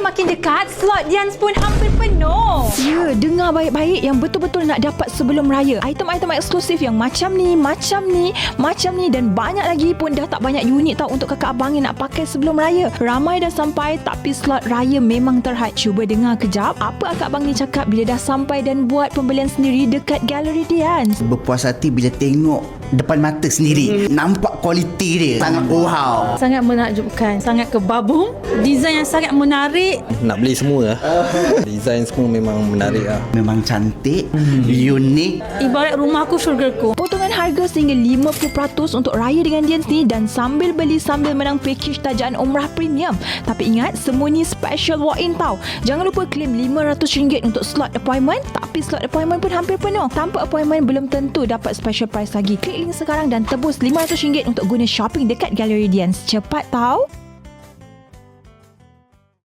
makin dekat, slot Dians pun hampir penuh. Ya, dengar baik-baik yang betul-betul nak dapat sebelum raya. Item-item eksklusif yang macam ni dan banyak lagi pun dah tak banyak unit tau untuk kakak abang yang nak pakai sebelum raya. Ramai dah sampai tapi slot raya memang terhad. Cuba dengar kejap apa akak abang ni cakap bila dah sampai dan buat pembelian sendiri dekat Galeri Dians. Berpuas hati bila tengok depan mata sendiri. Nampak kualiti dia. Sangat wow. Sangat menakjubkan, sangat kebabung, desain yang sangat menarik. Nak beli semua lah. Design semua memang menarik lah. Memang cantik, unik. Ibarat rumah aku, syurgaku. Potongan harga sehingga 50% untuk raya dengan Dians ni dan sambil beli sambil menang package tajaan umrah premium. Tapi ingat, semua ni special walk-in tau. Jangan lupa claim RM500 untuk slot appointment, tapi slot appointment pun hampir penuh. Tanpa appointment belum tentu dapat special price lagi. Klik link sekarang dan tebus RM500 untuk guna shopping dekat Galeri Dians. Cepat tau.